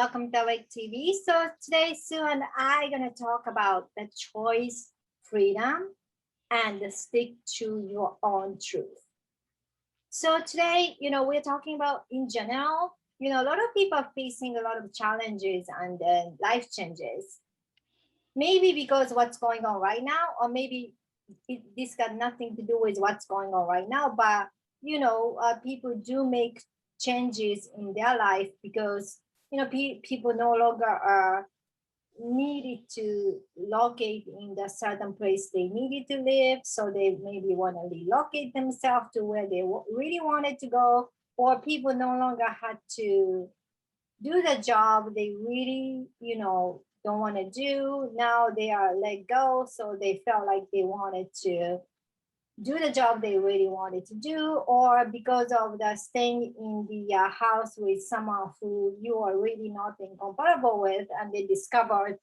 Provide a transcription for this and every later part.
Welcome to Awake TV. So today Sue and I are gonna talk about the choice, freedom, and the stick to your own truth. So today, we're talking about in general, a lot of people are facing a lot of challenges and life changes. Maybe because what's going on right now, or maybe this got nothing to do with what's going on right now, but people do make changes in their life because people no longer are needed to locate in the certain place they needed to live, so they maybe want to relocate themselves to where they really wanted to go, or people no longer had to do the job they really don't want to do. Now they are let go, so they felt like they wanted to do the job they really wanted to do, or because of the staying in the house with someone who you are really not incompatible with, and they discovered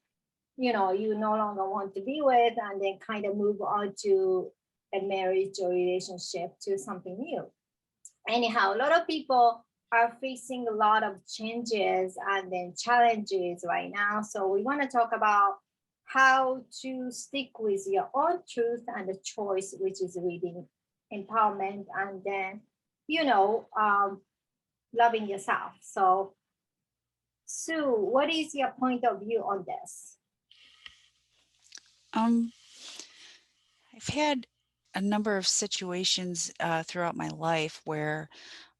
you no longer want to be with, and then kind of move on to a marriage or relationship to something new. Anyhow, a lot of people are facing a lot of changes and then challenges right now. So we want to talk about how to stick with your own truth and the choice, which is reading empowerment, and then, loving yourself. So, Sue, what is your point of view on this? Um, I've had a number of situations throughout my life where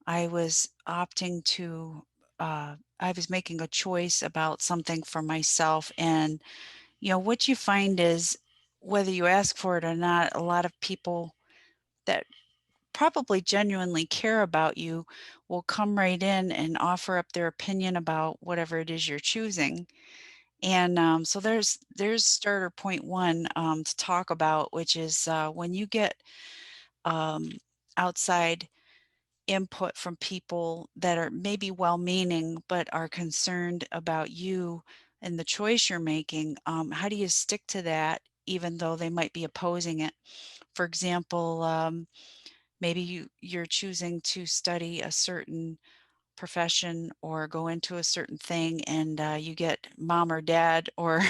I was opting to, I was making a choice about something for myself. And, what you find is whether you ask for it or not, a lot of people that probably genuinely care about you will come right in and offer up their opinion about whatever it is you're choosing. And so there's starter point one to talk about, which is when you get um, outside input from people that are maybe well-meaning but are concerned about you and the choice you're making. How do you stick to that even though they might be opposing it? For example, maybe you're choosing to study a certain profession or go into a certain thing, and you get mom or dad or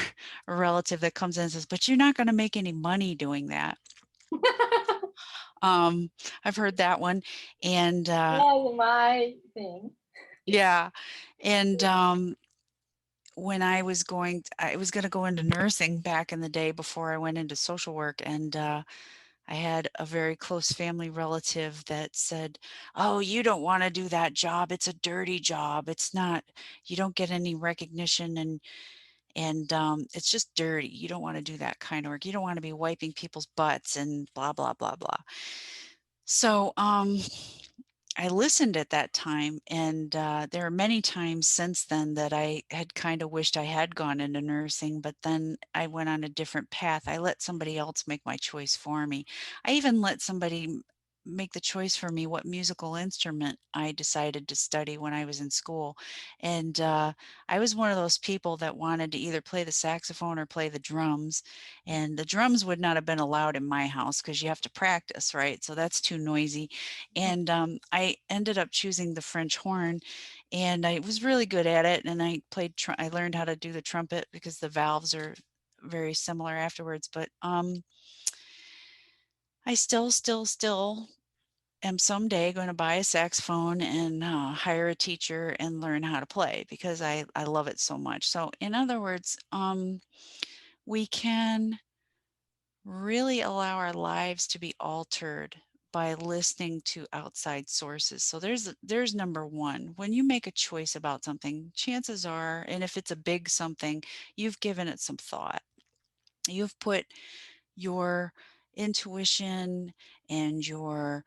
a relative that comes in and says, but you're not going to make any money doing that. um, I've heard that one. And That's my thing. yeah. And when I was going to go into nursing back in the day before I went into social work. And I had a very close family relative that said, "Oh, you don't want to do that job. It's a dirty job. It's not, you don't get any recognition, and it's just dirty. You don't want to do that kind of work. You don't want to be wiping people's butts and blah, blah, blah, blah." So I listened at that time, and there are many times since then that I had kind of wished I had gone into nursing, but then I went on a different path. I let somebody else make my choice for me. I even let somebody make the choice for me what musical instrument I decided to study when I was in school. And I was one of those people that wanted to either play the saxophone or play the drums. And the drums would not have been allowed in my house because you have to practice, right? So that's too noisy. And I ended up choosing the French horn, and I was really good at it. And I I learned how to do the trumpet because the valves are very similar afterwards. But I still am someday going to buy a saxophone and hire a teacher and learn how to play because I love it so much. So in other words, we can really allow our lives to be altered by listening to outside sources. So there's number one. When you make a choice about something, chances are, and if it's a big something, you've given it some thought. You've put your intuition and your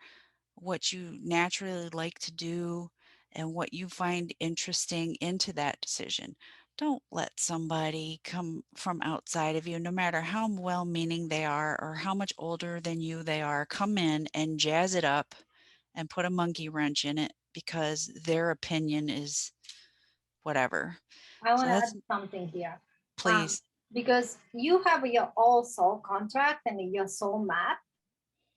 what you naturally like to do and what you find interesting into that decision. Don't let somebody come from outside of you, no matter how well-meaning they are or how much older than you they are, come in and jazz it up and put a monkey wrench in it because their opinion is whatever. I So want to that's, add something here. Um, please. because you have your own soul contract and your soul map.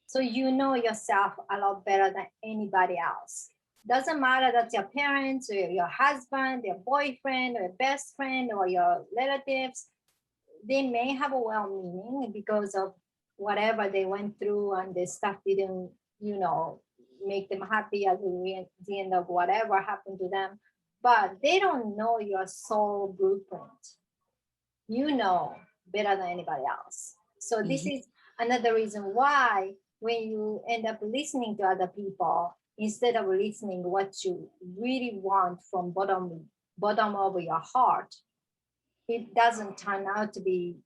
So you know yourself a lot better than anybody else. Doesn't matter that's your parents or your husband, your boyfriend or your best friend or your relatives. They may have a well-meaning because of whatever they went through and the stuff didn't, make them happy at the end of whatever happened to them. But they don't know your soul blueprint. You know better than anybody else. So this Mhm. is another reason why when you end up listening to other people instead of listening what you really want from bottom of your heart, it doesn't turn out to be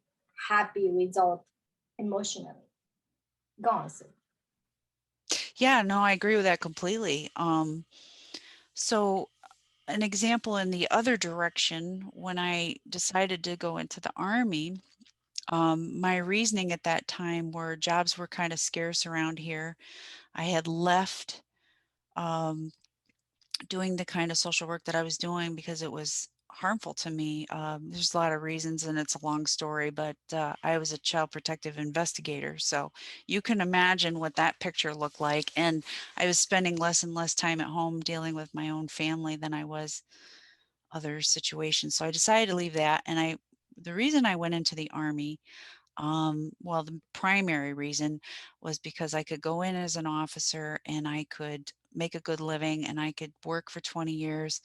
happy result emotionally. Go on, Sue. Yeah, no, I agree with that completely. So an example in the other direction, when I decided to go into the Army, my reasoning at that time were jobs were kind of scarce around here. I had left um, doing the kind of social work that I was doing because it was harmful to me. There's a lot of reasons, and it's a long story, but I was a child protective investigator. So you can imagine what that picture looked like. And I was spending less and less time at home dealing with my own family than I was other situations. So I decided to leave that. And the reason I went into the Army, well, the primary reason was because I could go in as an officer and I could make a good living and I could work for 20 years.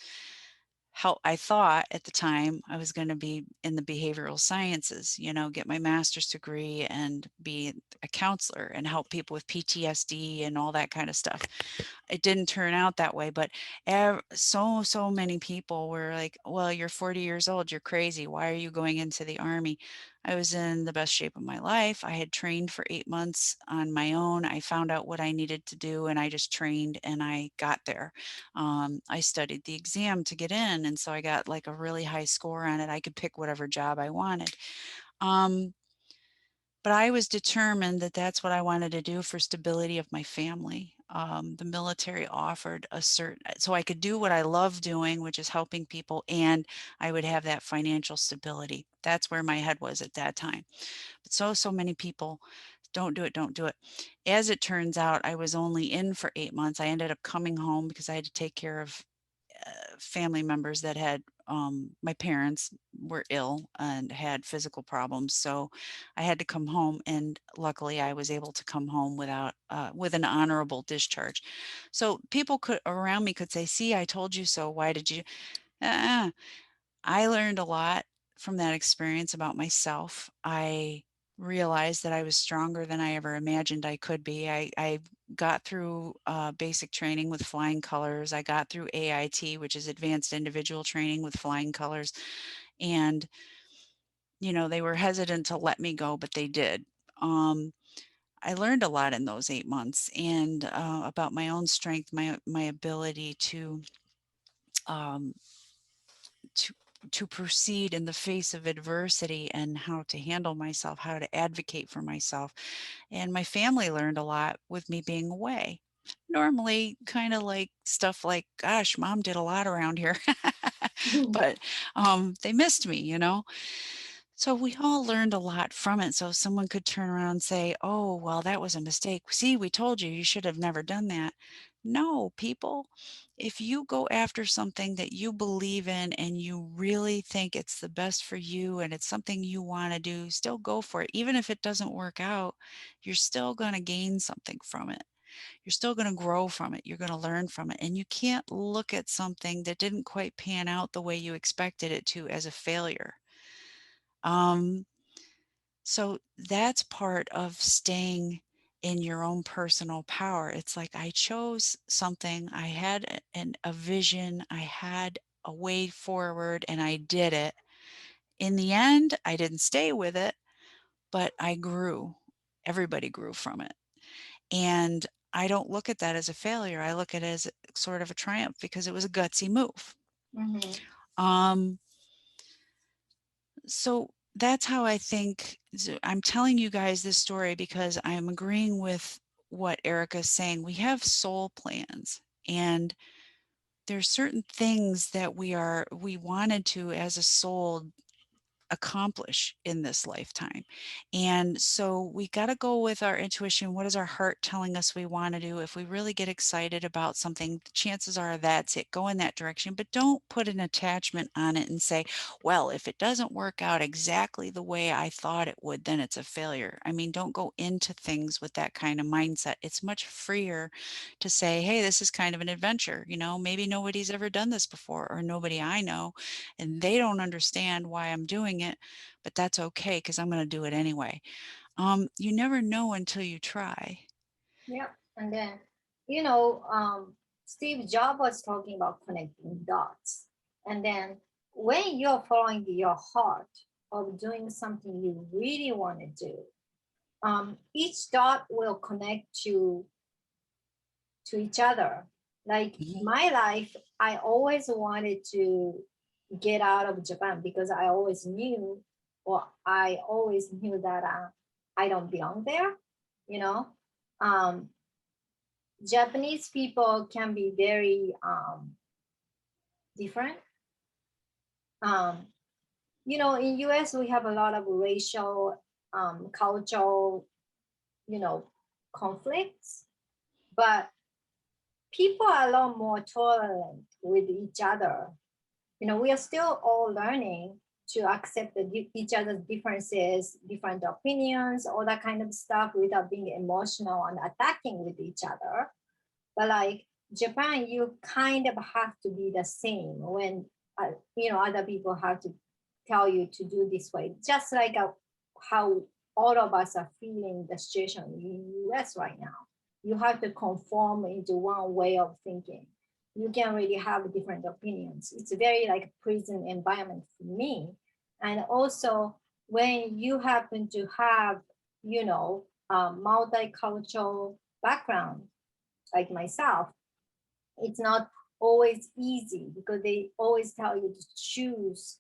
How I thought at the time I was going to be in the behavioral sciences, get my master's degree and be a counselor and help people with PTSD and all that kind of stuff. It didn't turn out that way, but so many people were like, well, you're 40 years old, you're crazy, why are you going into the Army? I was in the best shape of my life. I had trained for 8 months on my own. I found out what I needed to do and I just trained and I got there. I studied the exam to get in, and so I got like a really high score on it. I could pick whatever job I wanted. um, but I was determined that that's what I wanted to do for stability of my family. The military offered a certain, so I could do what I love doing, which is helping people, and I would have that financial stability. That's where my head was at that time. But so many people don't do it, don't do it. As it turns out, I was only in for 8 months. I ended up coming home because I had to take care of family members that had my parents were ill and had physical problems, so I had to come home, and luckily I was able to come home without with an honorable discharge. So people could around me could say, see, I told you so, why did you? uh, I learned a lot from that experience about myself. I realized that I was stronger than I ever imagined I could be. I got through basic training with flying colors. I got through AIT, which is advanced individual training with flying colors. And, they were hesitant to let me go, but they did. Um, I learned a lot in those 8 months and about my own strength, my ability um, to to proceed in the face of adversity and how to handle myself, how to advocate for myself. And my family learned a lot with me being away. Normally, kind of like stuff like, gosh, mom did a lot around here. But they missed me. So we all learned a lot from it. So someone could turn around and say, oh, well, that was a mistake. See, we told you, you should have never done that. No, people, if you go after something that you believe in and you really think it's the best for you and it's something you want to do, still go for it. Even if it doesn't work out, you're still going to gain something from it. You're still going to grow from it. You're going to learn from it. And you can't look at something that didn't quite pan out the way you expected it to as a failure. Um, so that's part of staying in your own personal power. It's like I chose something, I had a vision, I had a way forward, and I did it. In the end, I didn't stay with it, but I grew. Everybody grew from it. And I don't look at that as a failure. I look at it as sort of a triumph because it was a gutsy move. Mhm. Um, So that's how I think. I'm telling you guys this story because I'm agreeing with what Erica's saying. We have soul plans, and there's certain things that we wanted to, as a soul, accomplish in this lifetime. And so we got to go with our intuition. What is our heart telling us we want to do? If we really get excited about something, chances are that's it. Go in that direction, but don't put an attachment on it and say, well, if it doesn't work out exactly the way I thought it would, then it's a failure. I mean, don't go into things with that kind of mindset. It's much freer to say, hey, this is kind of an adventure. Maybe nobody's ever done this before, or nobody I know, and they don't understand why I'm doing it, but that's okay because I'm going to do it anyway. You never know until you try. Yeah. And then, Steve Jobs was talking about connecting dots. And then when you're following your heart of doing something you really want to do, each dot will connect to each other. Like Mhm. my life, I always wanted to get out of Japan because I always knew, or I always knew that I don't belong there. You know, um, Japanese people can be very different. Um, in US we have a lot of racial, cultural, you know, conflicts, but people are a lot more tolerant with each other. We are still all learning to accept each other's differences, different opinions, all that kind of stuff without being emotional and attacking with each other. But like Japan, you kind of have to be the same when other people have to tell you to do this way, just like how all of us are feeling the situation in US right now. You have to conform into one way of thinking. You can really have different opinions. It's a very like prison environment for me. And also when you happen to have, a multicultural background like myself, it's not always easy because they always tell you to choose,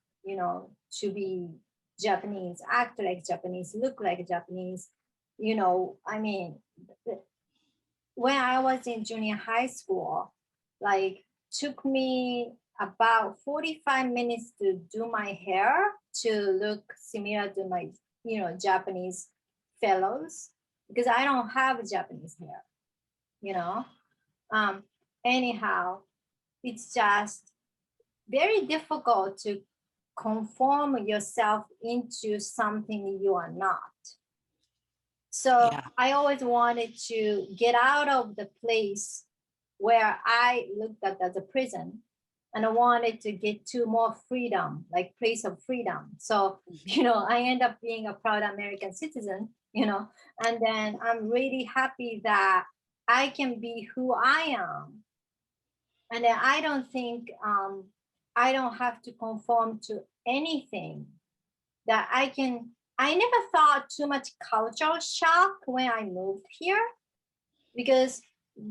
to be Japanese, act like Japanese, look like Japanese. I mean, when I was in junior high school, like took me about 45 minutes to do my hair to look similar to my, Japanese fellows because I don't have Japanese hair, you know. Um, anyhow, it's just very difficult to conform yourself into something you are not. So Yeah. I always wanted to get out of the place where I looked at as a prison, and I wanted to get to more freedom, like place of freedom. So, Mhm. I end up being a proud American citizen, and then I'm really happy that I can be who I am. And then I don't think I don't have to conform to anything that I never thought too much cultural shock when I moved here because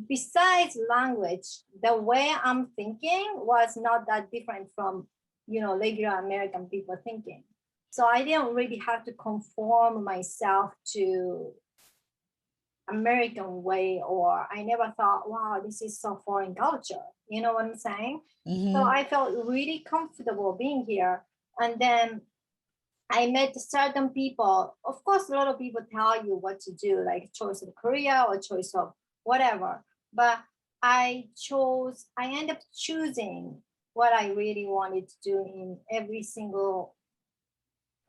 besides language, the way I'm thinking was not that different from, regular American people thinking. So I didn't really have to conform myself to American way, or I never thought, wow, this is so foreign culture. You know what I'm saying? So Mhm. I felt really comfortable being here. And then I met certain people. Of course, a lot of people tell you what to do, like choice of career or choice of whatever. But I end up choosing what I really wanted to do in every single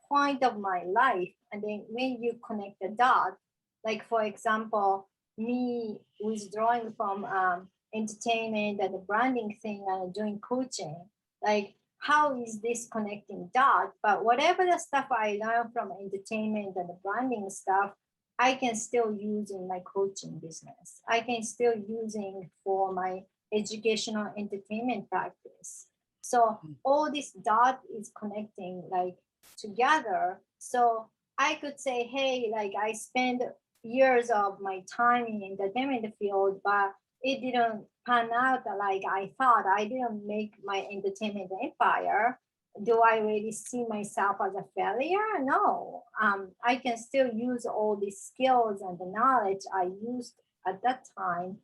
point of my life. And then when you connect the dot, like for example, me withdrawing from entertainment and the branding thing and doing coaching, like how is this connecting dot? But whatever the stuff I learned from entertainment and the branding stuff, I can still use in my coaching business. I can still using for my educational entertainment practice. So all this dot is connecting like together. So I could say, hey, like I spend years of my time in entertainment field, but it didn't pan out like I thought. I didn't make my entertainment empire. Do I really see myself as a failure? No. I can still use all these skills and the knowledge I used at that time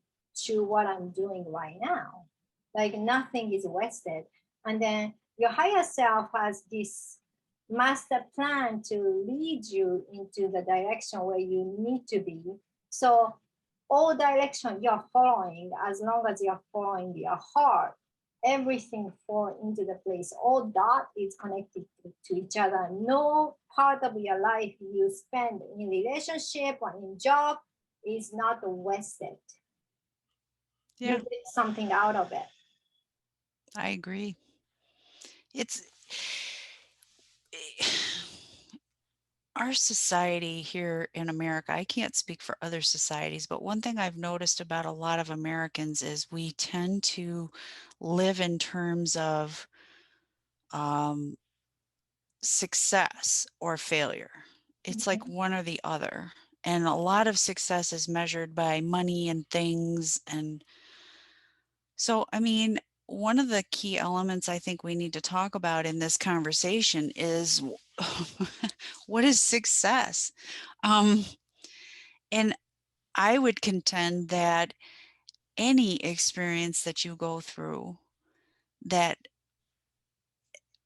to what I'm doing right now. Like nothing is wasted. And then your higher self has this master plan to lead you into the direction where you need to be. So all direction you're following, as long as you're following your heart, everything fall into the place. All that is connected to each other. No part of your life you spend in relationship or in job is not wasted. You Yeah, get something out of it. I agree. It's our society here in America. I can't speak for other societies, but one thing I've noticed about a lot of Americans is we tend to live in terms of um, success or failure. It's like Mhm. one or the other. And a lot of success is measured by money and things. And so, I mean, one of the key elements I think we need to talk about in this conversation is what is success? Um, and I would contend that any experience that you go through that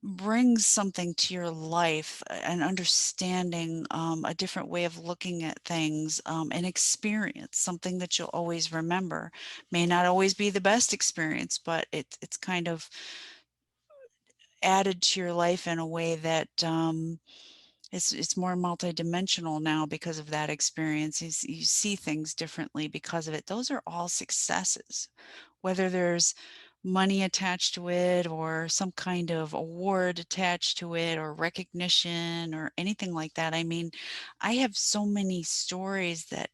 brings something to your life, an understanding, a different way of looking at things, an experience, something that you'll always remember. May not always be the best experience, but it's kind of added to your life in a way that it's more multidimensional now because of that experience. You see things differently because of it. Those are all successes, whether there's money attached to it or some kind of award attached to it or recognition or anything like that. I mean, I have so many stories that,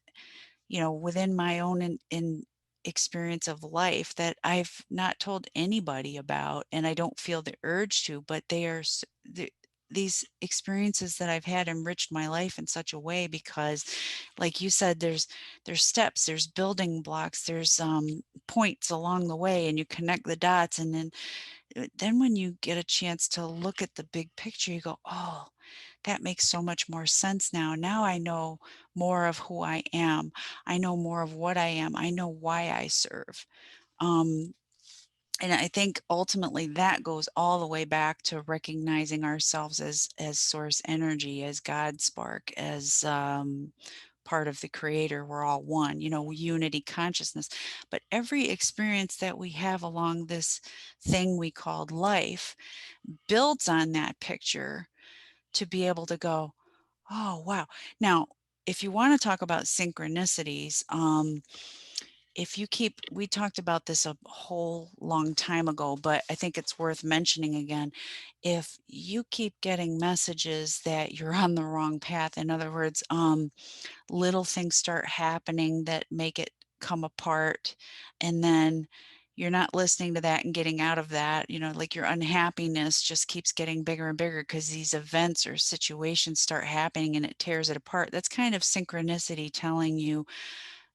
within my own in experience of life that I've not told anybody about, and I don't feel the urge to, but they are these experiences that I've had enriched my life in such a way because, like you said, there's steps, there's building blocks, there's points along the way, and you connect the dots, and then when you get a chance to look at the big picture, you go, oh, that makes so much more sense now. Now I know more of who I am. I know more of what I am. I know why I serve. Um, and I think ultimately that goes all the way back to recognizing ourselves as source energy, as God spark, as part of the creator. We're all one, unity consciousness. But every experience that we have along this thing we called life builds on that picture to be able to go, oh wow. Now, if you want to talk about synchronicities, if you keep, we talked about this a whole long time ago, but I think it's worth mentioning again. If you keep getting messages that you're on the wrong path, in other words, little things start happening that make it come apart, and then you're not listening to that and getting out of that, like your unhappiness just keeps getting bigger and bigger because these events or situations start happening and it tears it apart. That's kind of synchronicity telling you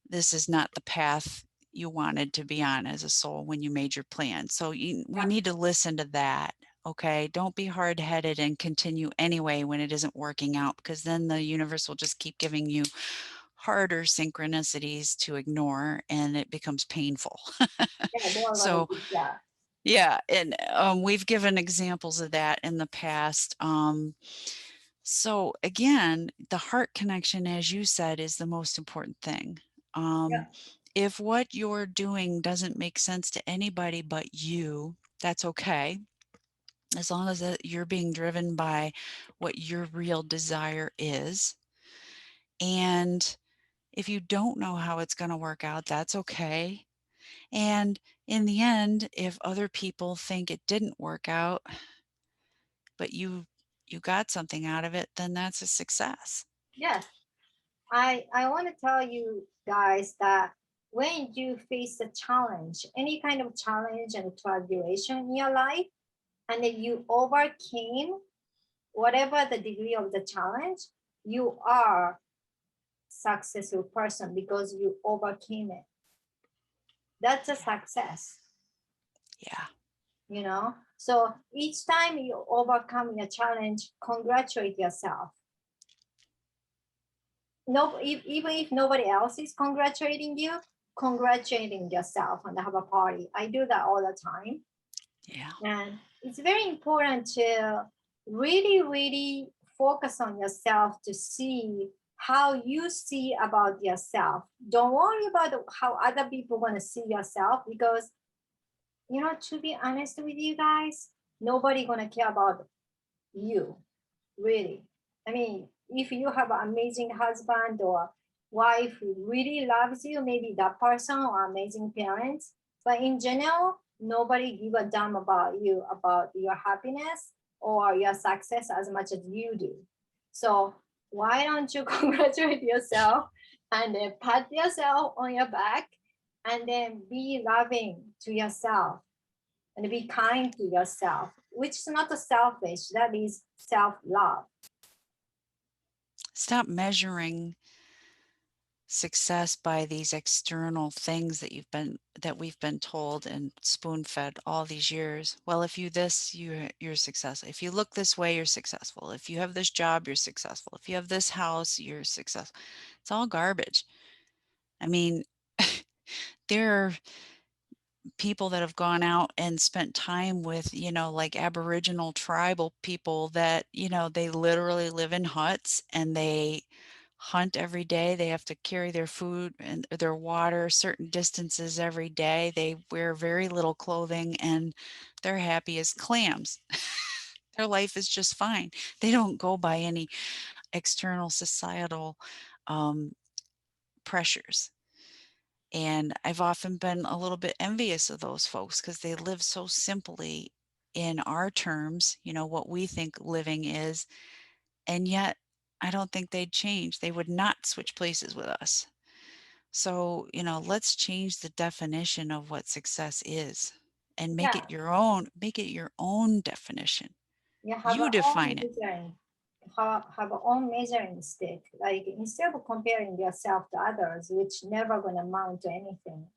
this is not the path you wanted to be on as a soul when you made your plan. So we need to listen to that. Okay. Don't be hard headed and continue anyway when it isn't working out, because then the universe will just keep giving you harder synchronicities to ignore and it becomes painful. Yeah, they are gonna So, be, yeah. yeah. And we've given examples of that in the past. So again, the heart connection, as you said, is the most important thing. Yeah. If what you're doing doesn't make sense to anybody but you, that's okay. As long as you're being driven by what your real desire is. And if you don't know how it's going to work out, that's okay. And in the end, if other people think it didn't work out, but you got something out of it, then that's a success. Yes. I want to tell you guys that when you face a challenge, any kind of challenge and tribulation in your life, and then you overcame whatever the degree of the challenge, you are successful person because you overcame it. That's a success, Yeah. you know. So each time you overcome your challenge, congratulate yourself. No, even if nobody else is congratulating you, congratulating yourself and have a party. I do that all the time. Yeah. And it's very important to really focus on yourself to see how you see about yourself. Don't worry about how other people want to see yourself, because to be honest with you guys, nobody gonna care about you, really. I mean, if you have an amazing husband or wife who really loves you, maybe that person, or amazing parents. But in general, nobody give a damn about you, about your happiness or your success as much as you do. So why don't you congratulate yourself and then pat yourself on your back and then be loving to yourself and be kind to yourself, which is not a selfish, that is self-love. Stop measuring success by these external things that we've been told and spoon-fed all these years. Well, if you this, you're successful. If you look this way, you're successful. If you have this job, you're successful. If you have this house, you're successful. It's all garbage. I mean, there are people that have gone out and spent time with, like Aboriginal tribal people that, they literally live in huts and they hunt every day. They have to carry their food and their water certain distances every day. They wear very little clothing and they're happy as clams. Their life is just fine. They don't go by any external societal um, pressures. And I've often been a little bit envious of those folks because they live so simply in our terms, what we think living is. And yet, I don't think they'd change. They would not switch places with us. So, let's change the definition of what success is and Yeah, make it your own definition. you have You a own define it. measuring, have a own measuring stick. Like instead of comparing yourself to others, which never gonna amount to anything,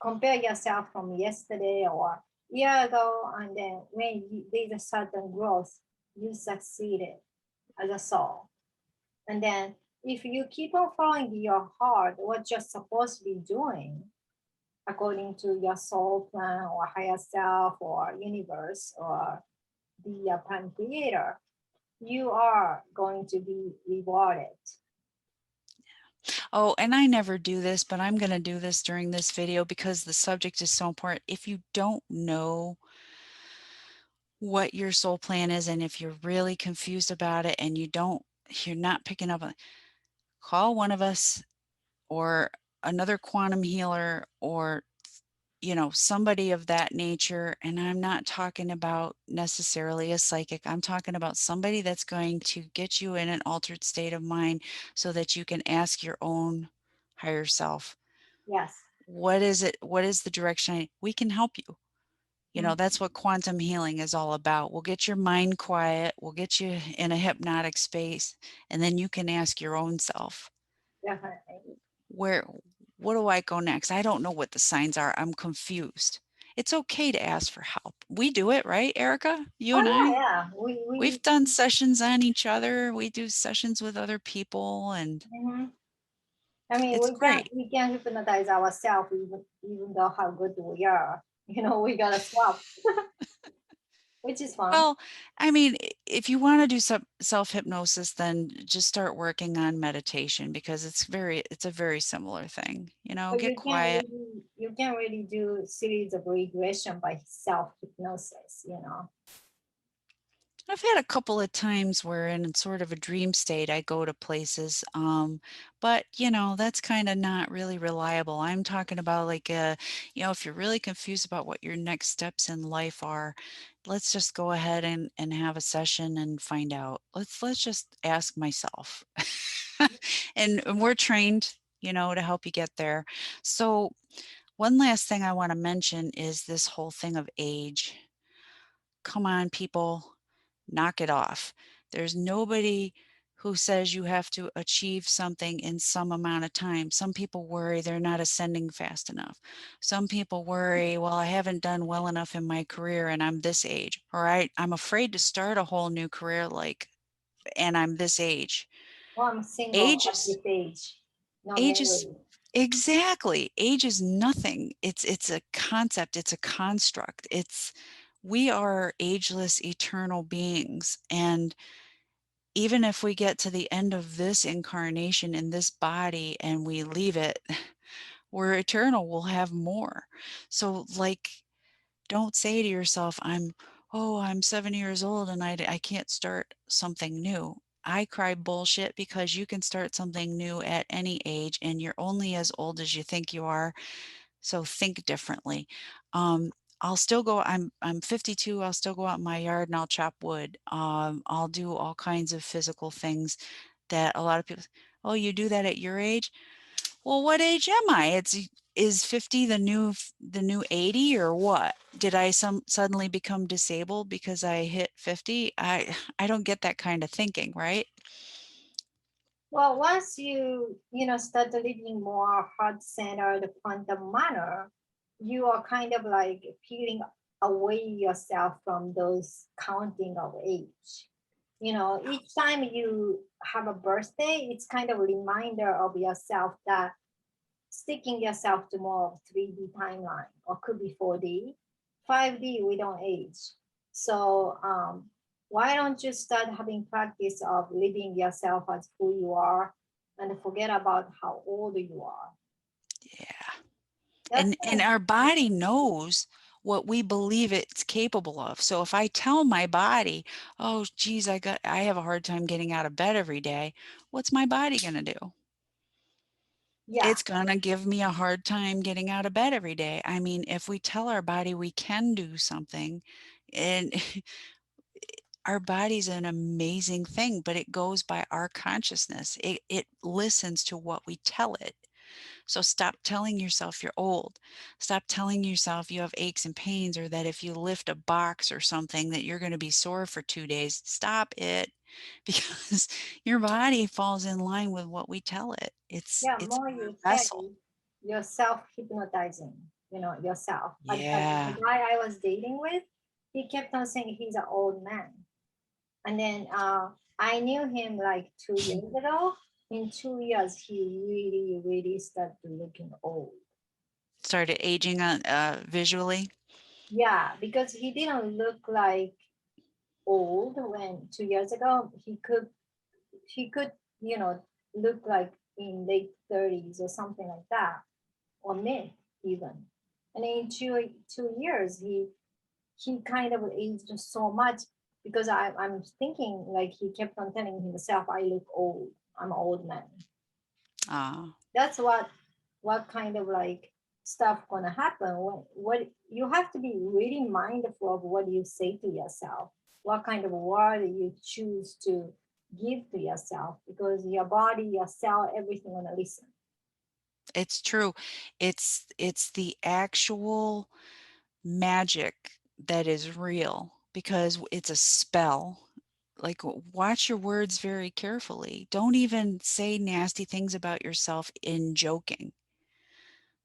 compare yourself from yesterday or year ago, and then when there's a certain growth, you succeeded as a soul. And then if you keep on following your heart, what you're supposed to be doing, according to your soul plan or higher self or universe or the prime creator, you are going to be rewarded. Oh, and I never do this, but I'm going to do this during this video because the subject is so important. If you don't know what your soul plan is, and if you're really confused about it and you're not picking up on, call one of us or another quantum healer or somebody of that nature. And I'm not talking about necessarily a psychic. I'm talking about somebody that's going to get you in an altered state of mind so that you can ask your own higher self, Yes. what is it? What is the direction? We can help you. Mhm. That's what quantum healing is all about. We'll get your mind quiet, we'll get you in a hypnotic space, and then you can ask your own self, Definitely. where what do I go next? I don't know what the signs are. I'm confused. It's okay to ask for help. We do it, right, Erica? You Oh and yeah, I. yeah. We We've done sessions on each other. We do sessions with other people and mhm. I mean, it's great. we can hypnotize ourselves even though how good we are. We gotta swap, which is fun. Well, I mean, if you want to do some self-hypnosis, then just start working on meditation because it's a very similar thing. But Get quiet. you can really do series of regression by self hypnosis. I've had a couple of times where in sort of a dream state, I go to places, but that's kind of not really reliable. I'm talking about like, if you're really confused about what your next steps in life are, let's just go ahead and have a session and find out. Let's just ask myself. And we're trained, to help you get there. So one last thing I want to mention is this whole thing of age. Come on, people, knock it off. There's nobody who says you have to achieve something in some amount of time. Some people worry they're not ascending fast enough. Some people worry, well, I haven't done well enough in my career and I'm this age. Or I'm afraid to start a whole new career and I'm this age. Well, I'm single Age at is this age, not age is married. exactly. Age is nothing. It's a concept, it's a construct. It's We are ageless, eternal beings. And even if we get to the end of this incarnation in this body and we leave it, we're eternal, we'll have more. So like, don't say to yourself, I'm 7 years old and I can't start something new. I cry bullshit, because you can start something new at any age and you're only as old as you think you are. So think differently. I'll still go, I'm 52, I'll still go out in my yard and I'll chop wood. I'll do all kinds of physical things that a lot of people, oh, you do that at your age? Well, what age am I? Is 50 the new 80 or what? Did I suddenly become disabled because I hit 50? I don't get that kind of thinking, right? Well, once you start living more heart-centered quantum manner, you are kind of like peeling away yourself from those counting of age. Each time you have a birthday, it's kind of a reminder of yourself that sticking yourself to more of 3D timeline, or could be 4D. 5D, we don't age. So why don't you start having practice of living yourself as who you are and forget about how old you are? Yeah. That's And our body knows what we believe it's capable of. So if I tell my body, oh geez, I have a hard time getting out of bed every day, what's my body gonna do? yeah, It's gonna give me a hard time getting out of bed every day. I mean, if we tell our body we can do something, and our body's an amazing thing, but it goes by our consciousness. It listens to what we tell it. So stop telling yourself you're old. Stop telling yourself you have aches and pains, or that if you lift a box or something that you're going to be sore for 2 days. Stop it, because your body falls in line with what we tell it. yeah, It's more you our say, vessel. you're self-hypnotizing, yourself. The Yeah. guy I was dating with, he kept on saying he's an old man. And then I knew him like 2 years ago. In 2 years, he really, really started looking old. Started aging on visually. Yeah, because he didn't look like old when 2 years ago. He could, you know, look like in late 30s or something like that, or mid even. And in two years, he kind of aged so much, because I'm thinking like he kept on telling himself, I look old. I'm an old man. uh, That's what kind of like stuff gonna happen. What you have to be really mindful of what you say to yourself, what kind of word you choose to give to yourself, because your body, your cell, everything gonna listen. it's true. It's the actual magic that is real, because it's a spell. Like, watch your words very carefully. Don't even say nasty things about yourself in joking,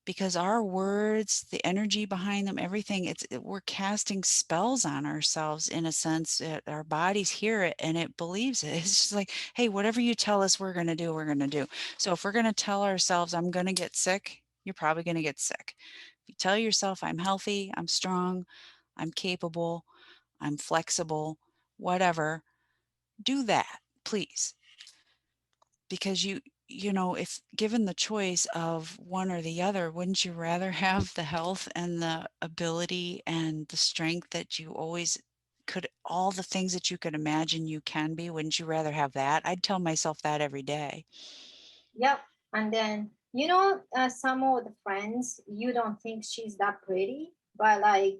because our words, the energy behind them, everything, we're casting spells on ourselves in a sense. Our bodies hear it and it believes it. It's just like, hey, whatever you tell us we're going to do, we're going to do. So if we're going to tell ourselves I'm going to get sick, you're probably going to get sick. If you tell yourself I'm healthy, I'm strong, I'm capable, I'm flexible, whatever, do that, please. Because if given the choice of one or the other, wouldn't you rather have the health and the ability and the strength that you always could, all the things that you could imagine you can be? Wouldn't you rather have that? I'd tell myself that every day. Yep. And then some of the friends, you don't think she's that pretty, but like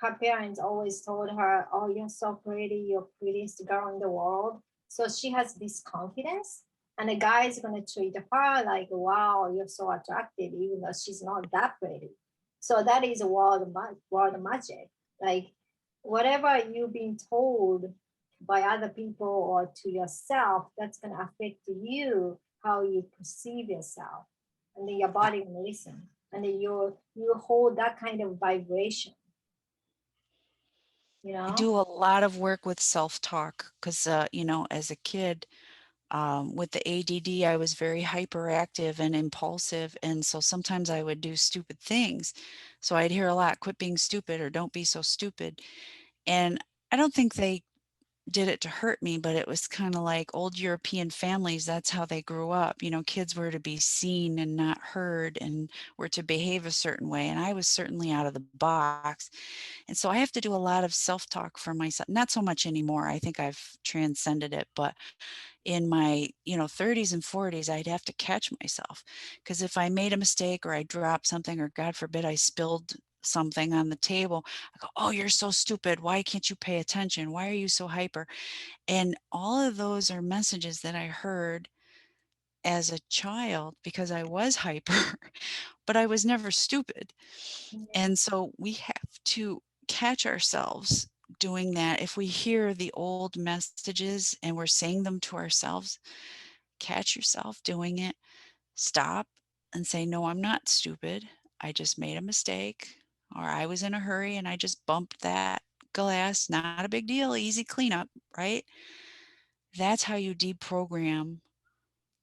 her parents always told her, "Oh, you're so pretty, you're prettiest girl in the world." So she has this confidence, and the guy is gonna treat her like, "Wow, you're so attractive," even though she's not that pretty. So that is world magic. Like whatever you've been told by other people or to yourself, that's gonna affect you, how you perceive yourself, and then your I body will listen, and then you hold that kind of vibration, you I know. do a lot of work with self-talk, because as a kid, With the ADD, I was very hyperactive and impulsive. And so sometimes I would do stupid things. So I'd hear a lot, quit being stupid or don't be so stupid. And I don't think they did it to hurt me, but it was kind of like old European families. That's how they grew up. You know, kids were to be seen and not heard and were to behave a certain way. And I was certainly out of the box. And so I have to do a lot of self talk for myself. Not so much anymore. I think I've transcended it, but in my 30s and 40s, I'd have to catch myself, because if I made a mistake or I dropped something, or God forbid I spilled something on the table, I go, oh, you're so stupid, why can't you pay attention, why are you so hyper? And all of those are messages that I heard as a child because I was hyper, but I was never stupid. And so we have to catch ourselves doing that. If we hear the old messages and we're saying them to ourselves, catch yourself doing it, stop and say, no, I'm not stupid. I just made a mistake, or I was in a hurry and I just bumped that glass. Not a big deal, easy cleanup, right? That's how you deprogram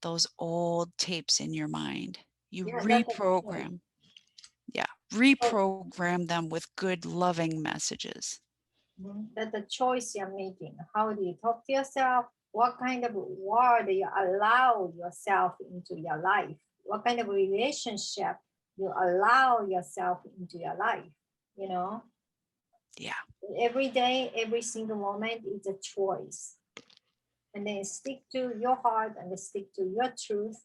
those old tapes in your mind. You Yeah, that's a choice. reprogram, yeah, reprogram them with good, loving messages. That's the choice you're making. How do you talk to yourself? What kind of word you allow yourself into your life? What kind of relationship you allow yourself into your life? You know, Yeah. every day, every single moment is a choice. And then stick to your heart and stick to your truth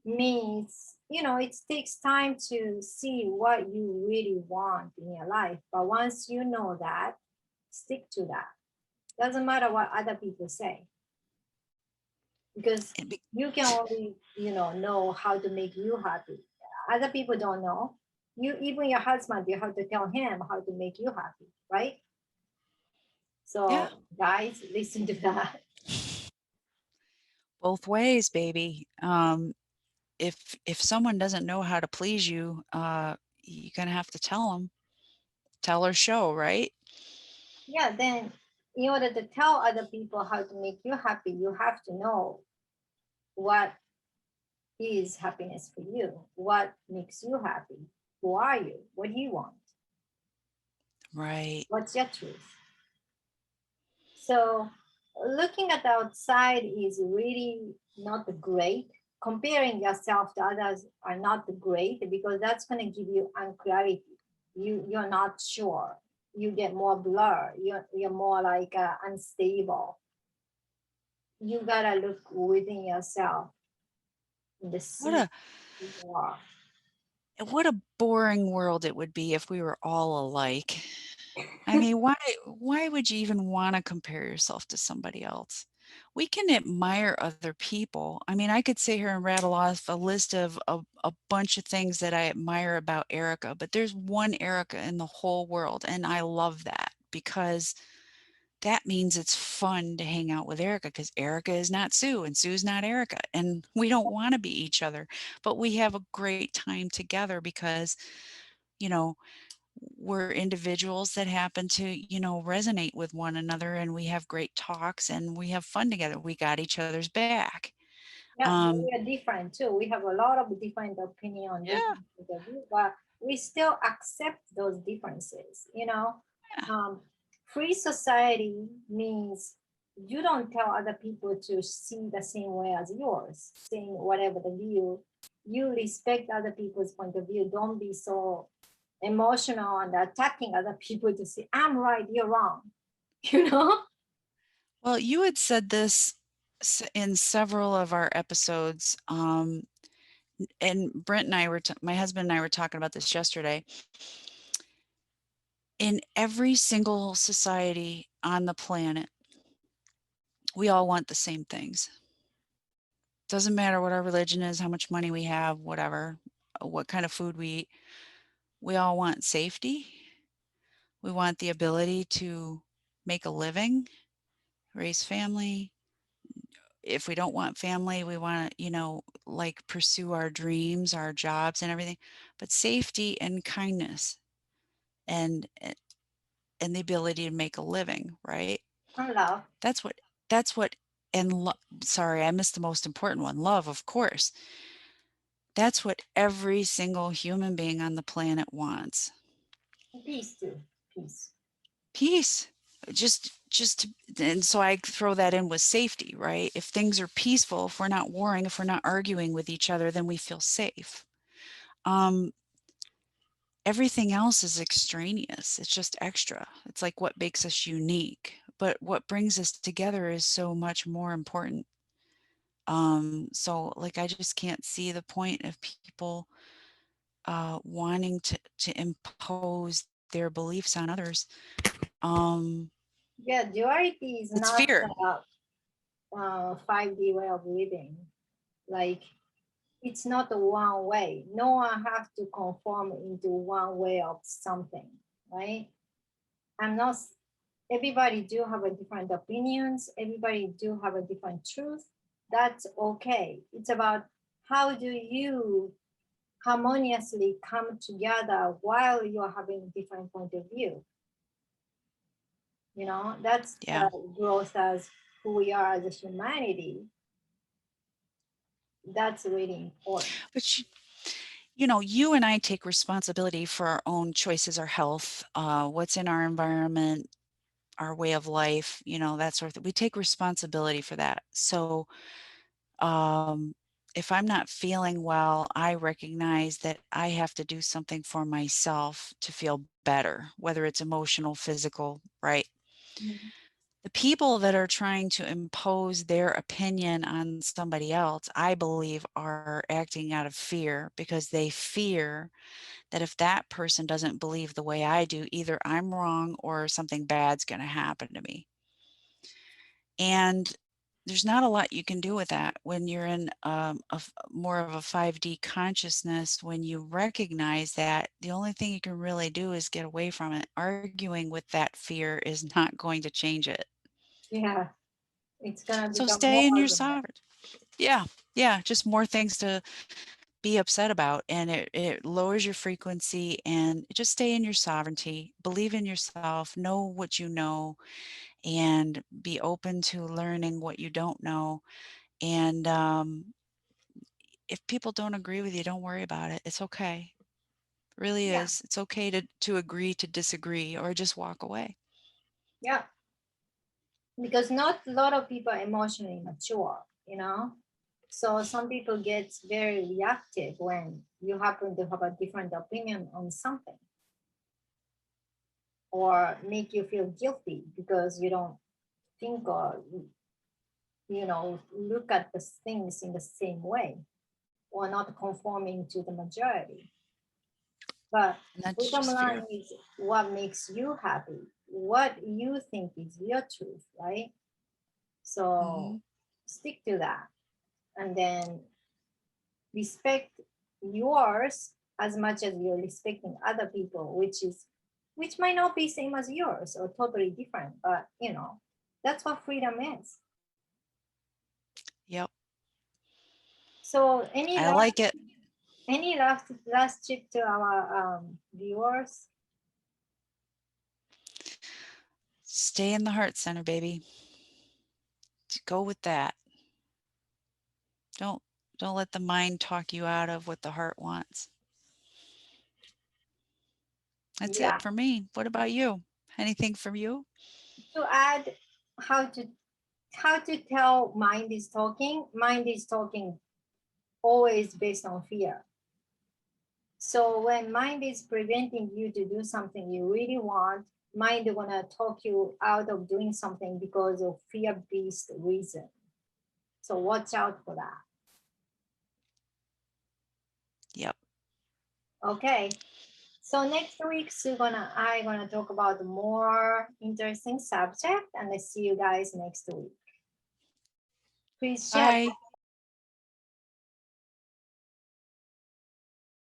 means, it takes time to see what you really want in your life. But once you know that, stick to that. Doesn't matter what other people say, because And be- you can only know how to make you happy. Other people don't know. You, even your husband, you have to tell him how to make you happy, right? yeah. So guys, listen to that. Both ways, baby. If someone doesn't know how to please you, you're gonna have to tell or show, right? Yeah, then in order to tell other people how to make you happy, you have to know what is happiness for you, what makes you happy, who are you, what do you want, Right. what's your truth. So looking at the outside is really not great. Comparing yourself to others are not great, because that's going to give you unclarity. You're not sure. You get more blur. You're more like unstable. You gotta look within yourself and What see a who you are. what a boring world it would be if we were all alike. I mean, why would you even want to compare yourself to somebody else? We can admire other people. I mean, I could sit here and rattle off a list of a bunch of things that I admire about Erica, but there's one Erica in the whole world, and I love that because that means it's fun to hang out with Erica, because Erica is not Sue and Sue's not Erica. And we don't want to be each other, but we have a great time together because, you know, we're individuals that happen to, resonate with one another, and we have great talks and we have fun together. We got each other's back. Yeah, but Um, we are different too. We have a lot of different opinion on yeah, different point of view, but we still accept those differences. yeah. um, free society means you don't tell other people to see the same way as yours, saying whatever the view. You respect other people's point of view. Don't be so emotional and attacking other people to say, I'm right, you're wrong. You know? Well, you had said this in several of our episodes. And Brent and I my husband and I were talking about this yesterday. In every single society on the planet, we all want the same things. Doesn't matter what our religion is, how much money we have, whatever, what kind of food we eat. We all want safety. We want the ability to make a living, raise family. If we don't want family, we want to, like pursue our dreams, our jobs and everything. But safety and kindness and and the ability to make a living, right? And love. That's what that's what and sorry, I missed the most important one, love, of course. That's what every single human being on the planet wants. Peace too. Peace. Peace. Just and so I throw that in with safety, right? If things are peaceful, if we're not warring, if we're not arguing with each other, then we feel safe. Everything else is extraneous. It's just extra. It's like what makes us unique. But what brings us together is so much more important. So like I just can't see the point of people wanting to impose their beliefs on others. Yeah, duality is It's not fear. 5D way of living. Like, it's not a one way. No one have to conform into one way of something, right? I'm not, everybody do have a different opinions. Everybody do have a different truth. That's okay. It's about how do you harmoniously come together while you're having different point of view. You know, that's Yeah. growth as who we are as a humanity. That's really important. But you know, you and I take responsibility for our own choices, our health, what's in our environment, our way of life, you know, that sort of thing. We take responsibility for that. So if I'm not feeling well, I recognize that I have to do something for myself to feel better, whether it's emotional, physical, right? Mhm. The people that are trying to impose their opinion on somebody else, I believe, are acting out of fear because they fear that if that person doesn't believe the way I do, either I'm wrong or something bad's going to happen to me. And there's not a lot you can do with that when you're in more of a 5D consciousness. When you recognize that, the only thing you can really do is get away from it. Arguing with that fear is not going to change it. Yeah, it's gonna So become more stay in your argument. sovereignty. Yeah, yeah, just more things to be upset about, and it lowers your frequency, and just stay in your sovereignty, believe in yourself, know what you know, and be open to learning what you don't know. And if people don't agree with you, don't worry about it. It's okay. It really Yeah, is. It's okay to agree to disagree or just walk away. yeah. Because not a lot of people are emotionally mature, you know. So some people get very reactive when you happen to have a different opinion on something, or make you feel guilty because you don't think or look at the things in the same way, or not conforming to the majority. But And that's bottom just line fear. is what makes you happy, what you think is your truth, right? Hmm. So stick to that, and then respect yours as much as you're respecting other people, which might not be same as yours or totally different, but that's what freedom is. Yep. So I like it. any last tip to our viewers? Stay in the heart center, baby. Go with that. Don't don't let the mind talk you out of what the heart wants. That's Yeah. it for me. What about you? Anything from you? To add, how to tell mind is talking always based on fear. So when mind is preventing you to do something you really want, mind gonna talk you out of doing something because of fear-based reason. So watch out for that. Yep. Okay. So next week, I gonna talk about more interesting subject, and I see you guys next week. Please share Bye.